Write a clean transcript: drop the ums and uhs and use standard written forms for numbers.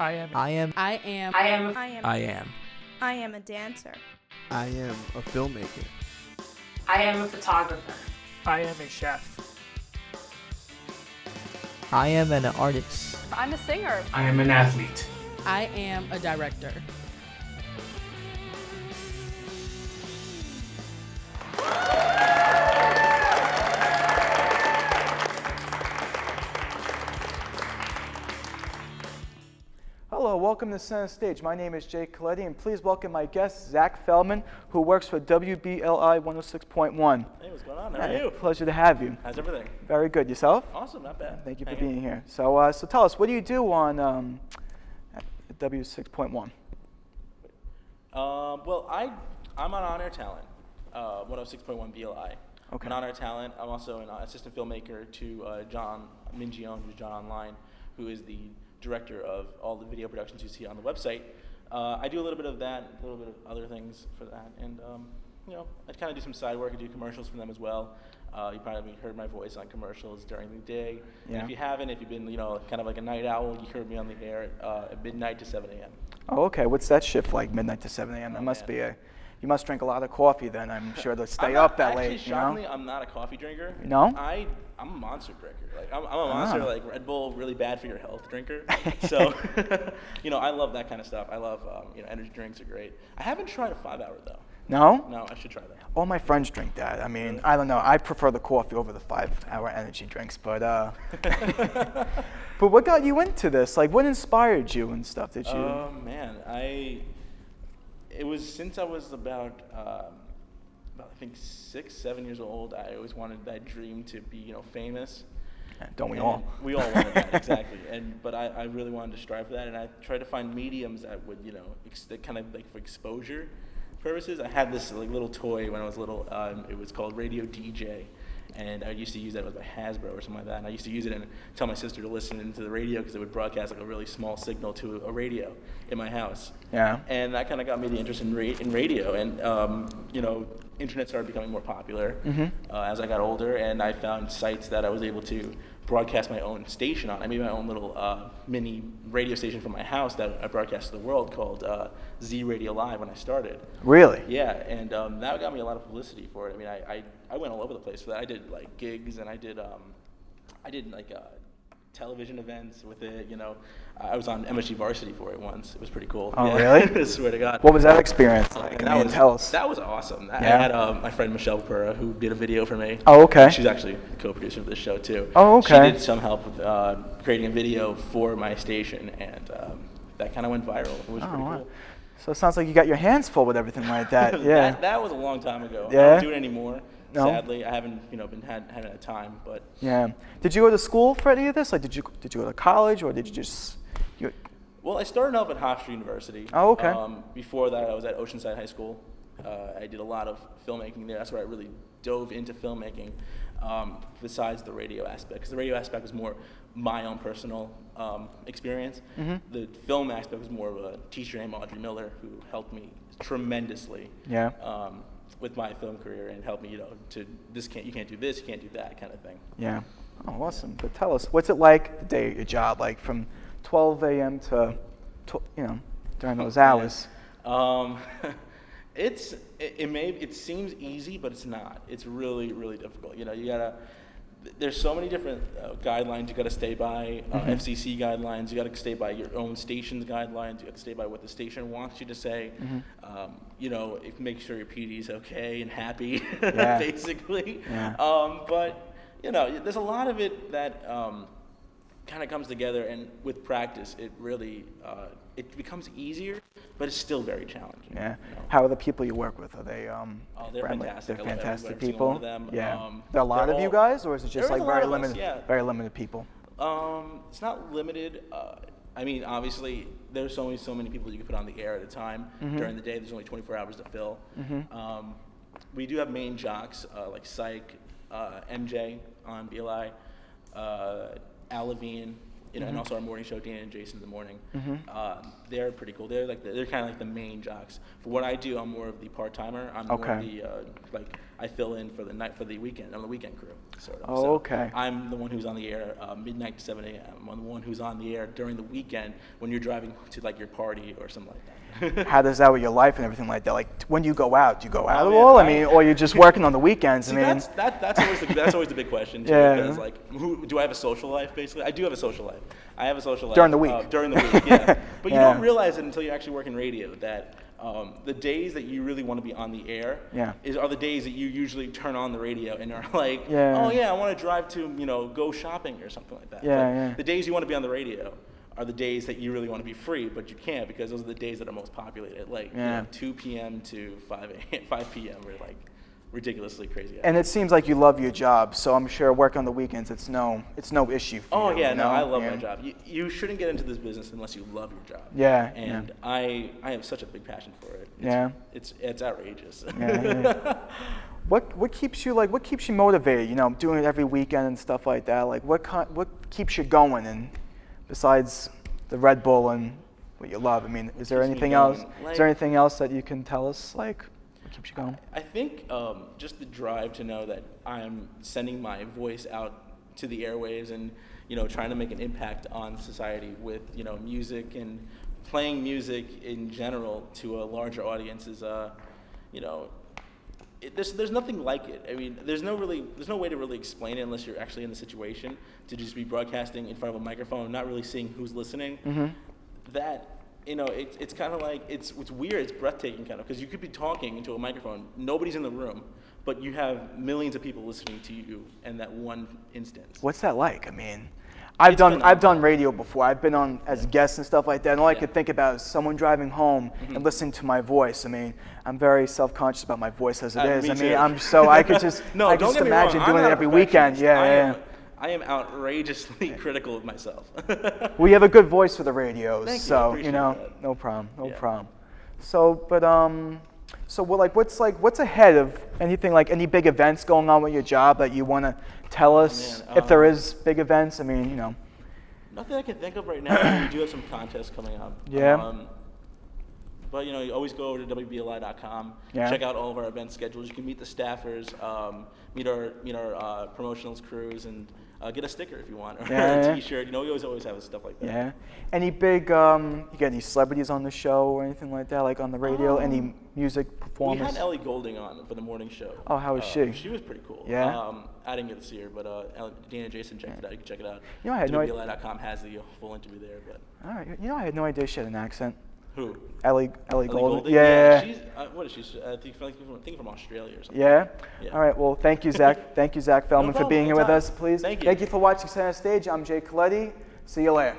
I am. I am. I am. I am. I am. I am. I am a dancer. I am a filmmaker. I am a photographer. I am a chef. I am an artist. I'm a singer. I am an athlete. I am a director. Hello, welcome to Center Stage. My name is Jake Coletti, and please welcome my guest, Zach Feldman, who works for WBLI 106.1. Hey, what's going on? How are you? Pleasure to have you. How's everything? Very good. Yourself? Awesome, not bad. Thank you for being here. So tell us, what do you do on at W6.1? Well, I'm on On-Air Talent, 106.1 BLI. Okay. I'm on On-Air Talent. I'm also an assistant filmmaker to John Mingione, who's John Online, who is the director of all the video productions you see on the website. I do a little bit of that, a little bit of other things for that, and I kind of do some side work. I do commercials for them as well. You probably heard my voice on commercials during the day. Yeah. And if you haven't, if you've been kind of like a night owl, you heard me on the air at midnight to 7 a.m. Oh, okay. What's that shift like, midnight to 7 a.m.? That must be you must drink a lot of coffee then, I'm sure, to stay up that late, Shockingly, I'm not a coffee drinker. No? I'm a monster drinker. Like I'm a monster, like Red Bull, really bad for your health drinker. So, I love that kind of stuff. I love, energy drinks are great. I haven't tried a 5-hour though. No? No, I should try that. All my friends drink that. I mean, I don't know. I prefer the coffee over the 5-hour energy drinks, but but what got you into this? Like, what inspired you and stuff? Did you? Oh man, it was since I was about I think 6, 7 years old. I always wanted that dream to be famous. Don't we all? We all wanted that, exactly. But I really wanted to strive for that, and I tried to find mediums that would that kind of like for exposure purposes. I had this like little toy when I was little. It was called Radio DJ, and I used to use that with my Hasbro or something like that. And I used to use it and tell my sister to listen into the radio because it would broadcast like a really small signal to a radio in my house. Yeah. And that kind of got me the interest in radio, and internet started becoming more popular as I got older, and I found sites that I was able to broadcast my own station on. I made my own little mini radio station from my house that I broadcast to the world called Z Radio Live when I started. Really? Yeah, and that got me a lot of publicity for it. I mean, I went all over the place for that. I did like gigs, and I did like television events with it. I was on MSG Varsity for it once. It was pretty cool. Oh, yeah. really? I swear to God. What was that experience like? Tell us. That was awesome. I Yeah. had my friend Michelle Pura, who did a video for me. Oh, okay. She's actually a co-producer of this show too. Oh, okay. She did some help with creating a video for my station, and that kind of went viral. It was pretty cool. So it sounds like you got your hands full with everything like that. Yeah. that was a long time ago. Yeah? I don't do it anymore. No? Sadly, I haven't having a time, but Yeah. Did you go to school for any of this? Like, did you go to college, or did you just? Well, I started off at Hofstra University. Oh, okay. Before that, I was at Oceanside High School. I did a lot of filmmaking there. That's where I really dove into filmmaking, besides the radio aspect. Because the radio aspect was more my own personal experience. The film aspect was more of a teacher named Audrey Miller, who helped me tremendously. Yeah. With my film career, and helped me, you can't do this, you can't do that kind of thing. Yeah. Oh, awesome. But tell us, what's it like the day at your job, like from 12 a.m. to, during those hours? It seems easy, but it's not. It's really, really difficult. There's so many different guidelines you got to stay by, FCC guidelines. You got to stay by your own station's guidelines. You got to stay by what the station wants you to say. Make sure your PD is okay and happy, Yeah. basically. Yeah. But there's a lot of it that kind of comes together, and with practice, it really it becomes easier, but it's still very challenging. Yeah. How are the people you work with? Are they they're friendly? fantastic. They're I love fantastic every single people. one of them. Yeah. There are a lot of you guys, or is it just There like is a lot very of us, limited? yeah. Very limited people. It's not limited. I mean, obviously, there's only so many people you can put on the air at a time. During the day, there's only 24 hours to fill. We do have main jocks like Psych, MJ on BLI, Al Levine you know, and also our morning show, Dan and Jason in the morning. Mm-hmm. They're pretty cool. They're kind of like the main jocks. For what I do, I'm more of the part-timer. I'm more of the I fill in for the weekend. I'm the weekend crew, sort of. Oh, so okay. I'm the one who's on the air midnight to 7 a.m. I'm the one who's on the air during the weekend when you're driving to like your party or something like that. How does that with your life and everything like that? Like when you go out, do you go out at man, all? I mean, or you're just working on the weekends? See, I mean, that's always the big question too. Yeah. Because like, do I have a social life? Basically, I do have a social life. I have a social life During the week. During the week, yeah. But you Yeah. don't realize it until you actually work in radio that the days that you really want to be on the air are the days that you usually turn on the radio and are like, oh yeah, I want to drive to go shopping or something like that. Yeah. The days you want to be on the radio are the days that you really want to be free, but you can't because those are the days that are most populated, like 2 p.m. to 5 p.m. are like ridiculously crazy hours. And it seems like you love your job, so I'm sure work on the weekends, it's no issue for you. Oh yeah, you no, know? I love my job. You shouldn't get into this business unless you love your job. Yeah. And I have such a big passion for it. It's outrageous. Yeah. What keeps you motivated? Doing it every weekend and stuff like that. Like what keeps you going? And besides the Red Bull and what you love, I mean, is there anything else? Is there anything else that you can tell us? Like, what keeps you going? I think just the drive to know that I'm sending my voice out to the airwaves and trying to make an impact on society with music and playing music in general to a larger audience is there's nothing like it. I mean, there's no way to really explain it unless you're actually in the situation, to just be broadcasting in front of a microphone, not really seeing who's listening. Mm-hmm. That it's kind of like it's weird. It's breathtaking, kind of, because you could be talking into a microphone, nobody's in the room, but you have millions of people listening to you in that one instance. What's that like? I mean, I've done radio before. I've been on as guests and stuff like that, and all I could think about is someone driving home and listening to my voice. I mean, I'm very self-conscious about my voice as it is. Me I mean, too. I could just No, I don't just get me imagine wrong. doing I'm it not a every weekend. perfectionist. Yeah. I am outrageously critical of myself. Well, you have a good voice for the radios, Thank you. so Appreciate that. no problem. Yeah. So, but what's ahead of anything, like any big events going on with your job that you want to tell us? Man, If there is big events, I mean, Nothing I can think of right now. We do have some contests coming up. Yeah. But you always go over to WBLI.com. Yeah. Check out all of our event schedules. You can meet the staffers, meet our promotionals crews, and get a sticker if you want, or a T-shirt. We always have stuff like that. Yeah. Any big, you got any celebrities on the show or anything like that, like on the radio? Any music performers? We had Ellie Goulding on for the morning show. Oh, how was she? She was pretty cool. Yeah. I didn't get to see her, but Dan and Jason checked it out. You can check it out. I had no idea. WBLI.com has the full interview there. But All right. I had no idea she had an accent. who? Ellie Goulding. Yeah. She's what is she? I think from Australia or something. Yeah? Yeah. All right. Well, thank you, Zach. Thank you, Zach Feldman, for problem. being here with Anytime. us, please. Thank you. Thank you for watching Center Stage. I'm Jay Coletti. See you later.